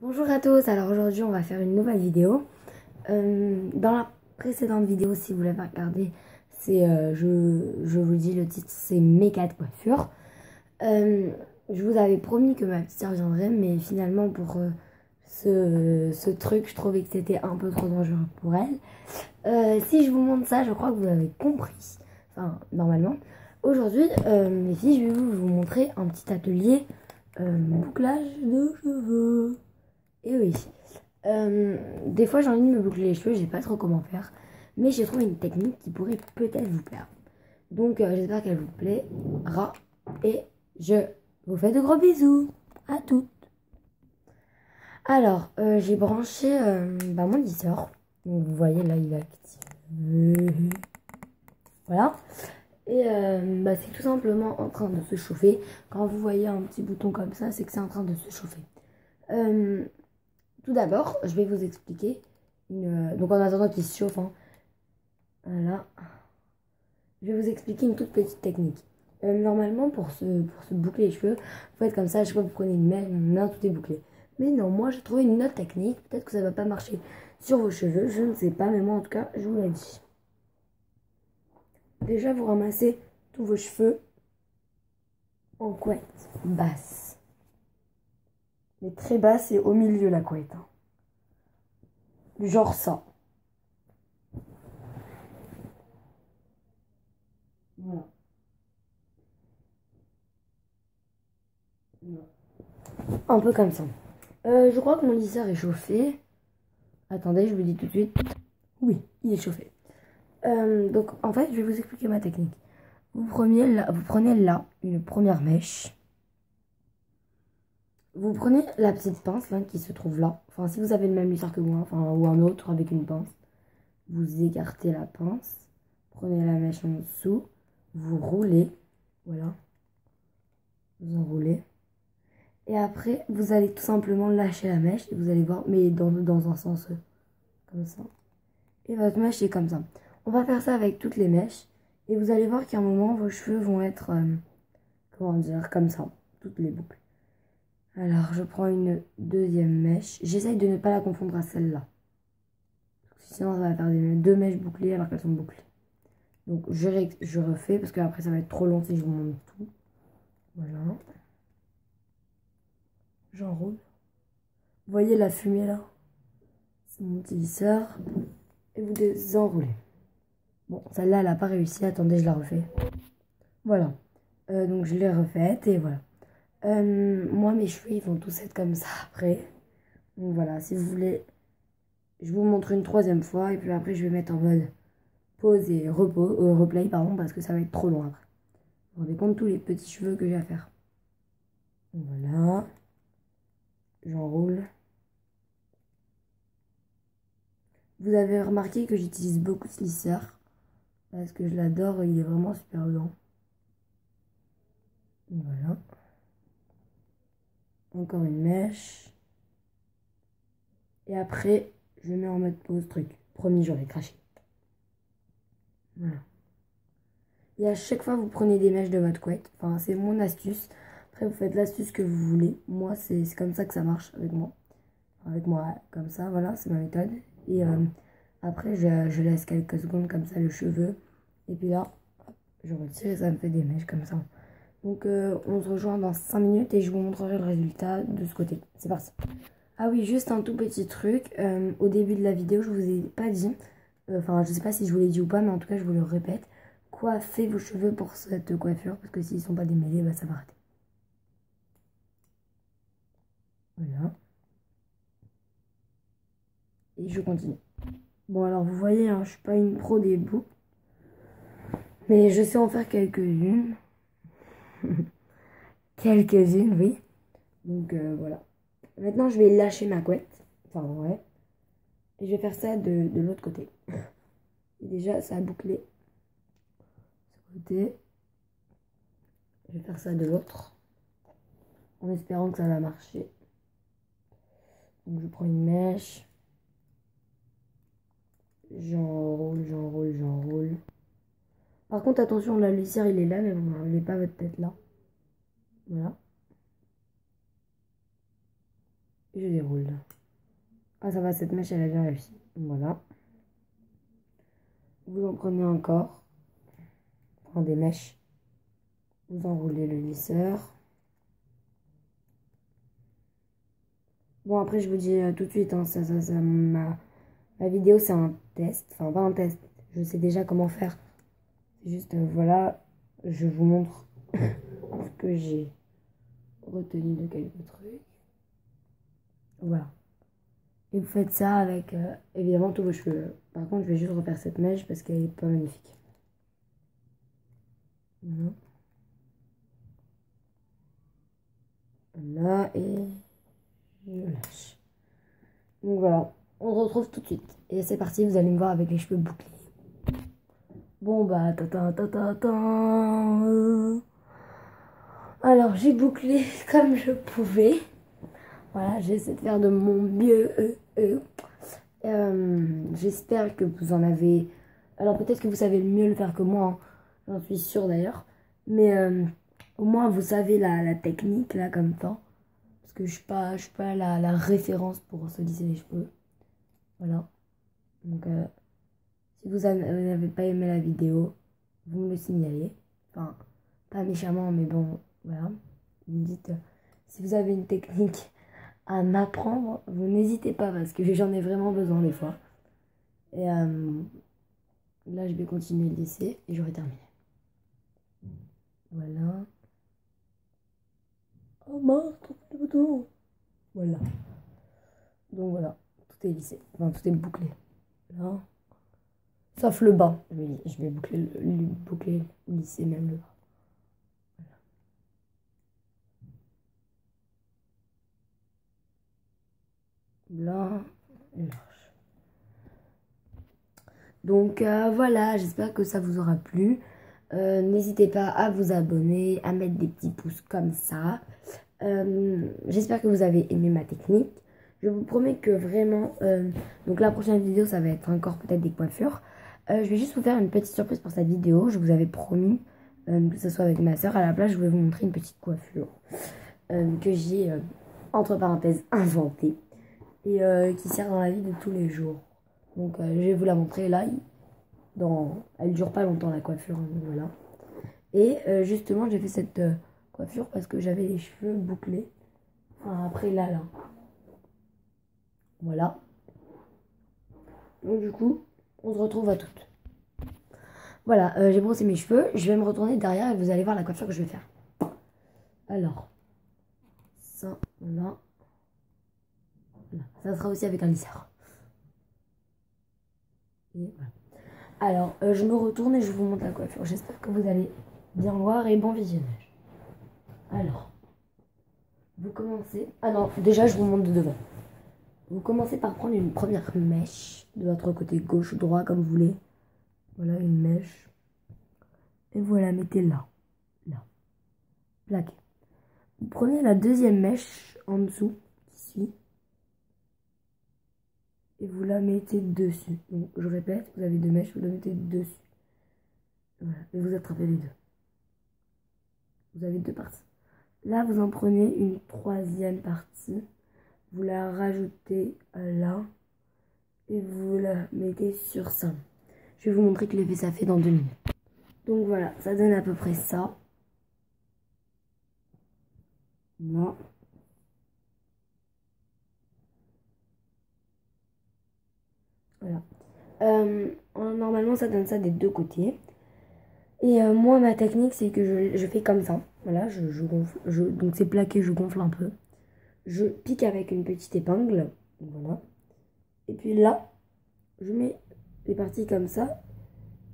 Bonjour à tous, alors aujourd'hui on va faire une nouvelle vidéo. Dans la précédente vidéo, si vous l'avez regardé, c'est, je vous dis le titre, c'est mes 4 coiffures. Je vous avais promis que ma petite sœur viendrait, mais finalement pour ce truc, je trouvais que c'était un peu trop dangereux pour elle. Si je vous montre ça, je crois que vous l'avez compris, enfin normalement. Aujourd'hui, mes filles, je vais vous montrer un petit atelier bouclage de cheveux. Et oui, des fois j'ai envie de me boucler les cheveux, je sais pas trop comment faire, mais j'ai trouvé une technique qui pourrait peut-être vous plaire. Donc j'espère qu'elle vous plaira et je vous fais de gros bisous à toutes. Alors j'ai branché mon lisseur, donc vous voyez là il est activé, voilà. Et c'est tout simplement en train de se chauffer. Quand vous voyez un petit bouton comme ça, c'est que c'est en train de se chauffer. Tout d'abord, je vais vous expliquer donc en attendant qu'il se chauffe, hein, voilà, je vais vous expliquer une toute petite technique. Normalement, pour se boucler les cheveux, vous faites comme ça, à chaque fois que vous prenez une mèche, tout est bouclé. Mais non, moi j'ai trouvé une autre technique. Peut-être que ça va pas marcher sur vos cheveux, je ne sais pas, mais moi en tout cas, je vous l'ai dit. Déjà, vous ramassez tous vos cheveux en couette basse. Mais très basse et au milieu la couette. Hein. Du genre ça. Voilà. Un peu comme ça. Je crois que mon lisseur est chauffé. Attendez, je vous dis tout de suite. Oui, il est chauffé. Donc, en fait, je vais vous expliquer ma technique. Vous prenez là une première mèche. Vous prenez la petite pince là, qui se trouve là. Enfin, si vous avez le même lisseur que moi, enfin, ou un autre avec une pince, vous écartez la pince. Prenez la mèche en dessous. Vous roulez. Voilà. Vous enroulez. Et après, vous allez tout simplement lâcher la mèche. Et vous allez voir, mais dans un sens comme ça. Et votre mèche est comme ça. On va faire ça avec toutes les mèches. Et vous allez voir qu'à un moment, vos cheveux vont être, comment dire, comme ça. Toutes les boucles. Alors, je prends une deuxième mèche. J'essaye de ne pas la confondre à celle-là. Sinon, ça va faire deux mèches bouclées alors qu'elles sont bouclées. Donc, je refais parce qu'après, ça va être trop long si je vous montre tout. Voilà. J'enroule. Vous voyez la fumée là? C'est mon petit lisseur. Et vous désenroulez. Bon, celle-là, elle n'a pas réussi. Attendez, je la refais. Voilà. Donc, je l'ai refaite et voilà. Moi, mes cheveux, ils vont tous être comme ça après. Donc, voilà. Si vous voulez, je vous montre une troisième fois. Et puis après, je vais mettre en mode pause et replay, pardon, parce que ça va être trop long après. Vous vous rendez compte tous les petits cheveux que j'ai à faire. Voilà. J'enroule. Vous avez remarqué que j'utilise beaucoup ce lisseur. Parce que je l'adore, il est vraiment super grand. Voilà. Encore une mèche. Et après, je mets en mode pause truc. Promis, j'aurais craché. Voilà. Et à chaque fois, vous prenez des mèches de votre couette. Enfin, c'est mon astuce. Après, vous faites l'astuce que vous voulez. Moi, c'est comme ça que ça marche avec moi. Avec moi, comme ça, voilà, c'est ma méthode. Et après, je laisse quelques secondes comme ça le cheveu. Et puis là, je retire et ça me fait des mèches comme ça. Donc, on se rejoint dans 5 minutes et je vous montrerai le résultat de ce côté. C'est parti. Ah oui, juste un tout petit truc. Au début de la vidéo, je vous ai pas dit. Enfin, je sais pas si je vous l'ai dit ou pas, mais en tout cas, je vous le répète. Coiffez vos cheveux pour cette coiffure, parce que s'ils sont pas démêlés, bah, ça va rater. Voilà. Et je continue. Bon, alors vous voyez, hein, je suis pas une pro des boucles, mais je sais en faire quelques-unes. Quelques-unes, oui. Donc voilà. Maintenant, je vais lâcher ma couette. Enfin, ouais. Et je vais faire ça de l'autre côté. Et déjà, ça a bouclé. Ce côté. Je vais faire ça de l'autre. En espérant que ça va marcher. Donc, je prends une mèche. J'enroule, j'enroule, j'enroule. Par contre, attention, la lisière, il est là, mais vous n'enlevez pas votre tête là. Voilà. Et je déroule. Ah ça va, cette mèche elle a bien réussi. Voilà. Vous en prenez encore. Prenez des mèches. Vous enroulez le lisseur. Bon après je vous dis tout de suite, hein, ma vidéo c'est un test. Enfin pas un test. Je sais déjà comment faire. C'est juste voilà. Je vous montre ce que j'ai retenu de quelques trucs. Voilà. Et vous faites ça avec évidemment tous vos cheveux. Par contre, je vais juste refaire cette mèche parce qu'elle est pas magnifique. Voilà. Là et je lâche. Donc voilà, on se retrouve tout de suite. Et c'est parti, vous allez me voir avec les cheveux bouclés. Bon bah, alors j'ai bouclé comme je pouvais. Voilà, j'essaie de faire de mon mieux. J'espère que vous en avez... Alors peut-être que vous savez mieux le faire que moi, hein. J'en suis sûre d'ailleurs. Mais au moins vous savez la technique là comme ça. Parce que je suis pas la référence pour se lisser les cheveux. Voilà. Donc si vous n'avez pas aimé la vidéo, vous me le signalez. Enfin, pas méchamment, mais bon, voilà. Vous me dites si vous avez une technique à m'apprendre, vous n'hésitez pas parce que j'en ai vraiment besoin des fois. Et là, je vais continuer le lycée et j'aurai terminé. Voilà. Oh mince, trop de photos. Voilà. Donc voilà, tout est lissé. Enfin, tout est bouclé. Là. Sauf le bas. Je vais boucler, lisser même le bas. Blanc et large. Donc voilà, j'espère que ça vous aura plu. N'hésitez pas à vous abonner, à mettre des petits pouces comme ça. J'espère que vous avez aimé ma technique. Je vous promets que vraiment, donc la prochaine vidéo, ça va être encore peut-être des coiffures. Je vais juste vous faire une petite surprise pour cette vidéo. Je vous avais promis que ce soit avec ma soeur. À la place, je vais vous montrer une petite coiffure que j'ai, entre parenthèses, inventée. Et qui sert dans la vie de tous les jours. Donc je vais vous la montrer là. Elle dure pas longtemps la coiffure, hein, donc voilà. Et justement j'ai fait cette coiffure parce que j'avais les cheveux bouclés. Enfin après là. Voilà. Donc du coup on se retrouve à toutes. Voilà, j'ai brossé mes cheveux. Je vais me retourner derrière et vous allez voir la coiffure que je vais faire. Alors. Ça, voilà. Ça sera aussi avec un lisseur. Et voilà. Alors, je me retourne et je vous montre la coiffure. J'espère que vous allez bien voir et bon visionnage. Alors, vous commencez... Ah non, déjà, je vous montre de devant. Vous commencez par prendre une première mèche de votre côté gauche ou droit, comme vous voulez. Voilà, une mèche. Et vous la mettez là. Là. Plaqué. Vous prenez la deuxième mèche en dessous, ici. Et vous la mettez dessus. Donc, je répète, vous avez deux mèches, vous la mettez dessus. Voilà, et vous attrapez les deux. Vous avez deux parties. Là, vous en prenez une troisième partie. Vous la rajoutez là. Et vous la mettez sur ça. Je vais vous montrer que l'effet ça fait dans 2 minutes. Donc voilà, ça donne à peu près ça. Là. Voilà. Normalement, ça donne ça des deux côtés. Et moi, ma technique, c'est que je fais comme ça. Voilà, je gonfle. Donc c'est plaqué, je gonfle un peu. Je pique avec une petite épingle. Voilà. Et puis là, je mets les parties comme ça.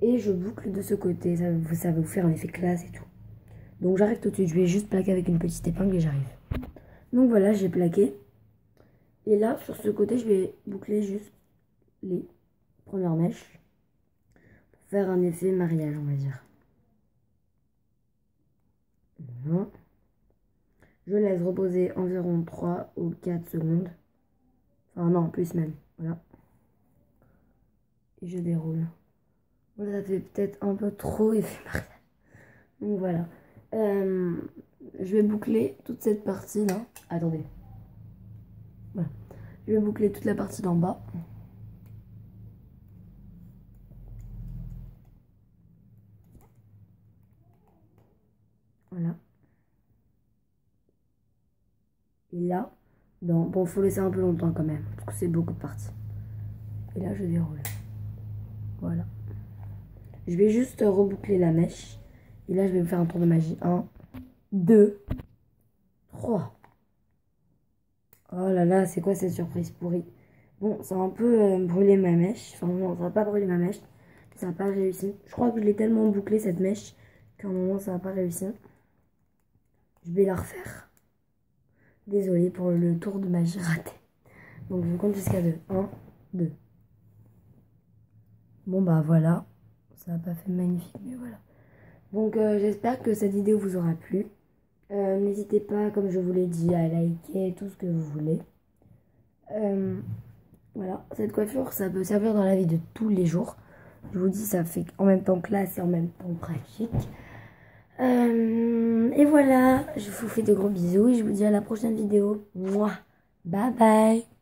Et je boucle de ce côté. Ça va vous faire un effet classe et tout. Donc j'arrête tout de suite. Je vais juste plaquer avec une petite épingle et j'arrive. Donc voilà, j'ai plaqué. Et là, sur ce côté, je vais boucler juste les premières mèches. Pour faire un effet mariage, on va dire. Voilà. Je laisse reposer environ 3 ou 4 secondes. Enfin non, plus même. Voilà. Et je déroule. Voilà, ça fait peut-être un peu trop effet mariage. Donc voilà. Je vais boucler toute cette partie là. Attendez. Voilà. Je vais boucler toute la partie d'en bas. Voilà. Et là, bon, faut laisser un peu longtemps quand même, parce que c'est beaucoup de parties. Et là, je déroule. Voilà. Je vais juste reboucler la mèche. Et là, je vais me faire un tour de magie. 1, 2, 3. Oh là là, c'est quoi cette surprise pourrie? Bon, ça a un peu brûlé ma mèche. Enfin, non, ça va pas brûler ma mèche. Ça n'a pas réussi. Je crois que je l'ai tellement bouclé cette mèche qu'à un moment, ça n'a pas réussi. Je vais la refaire. Désolée pour le tour de magie raté. Donc, je compte jusqu'à 2. 1, 2. Bon, bah voilà. Ça n'a pas fait magnifique, mais voilà. Donc, j'espère que cette vidéo vous aura plu. N'hésitez pas, comme je vous l'ai dit, à liker tout ce que vous voulez. Voilà, cette coiffure, ça peut servir dans la vie de tous les jours. Je vous dis, ça fait en même temps classe et en même temps pratique. Et voilà, je vous fais de gros bisous et je vous dis à la prochaine vidéo. Mouah, bye bye.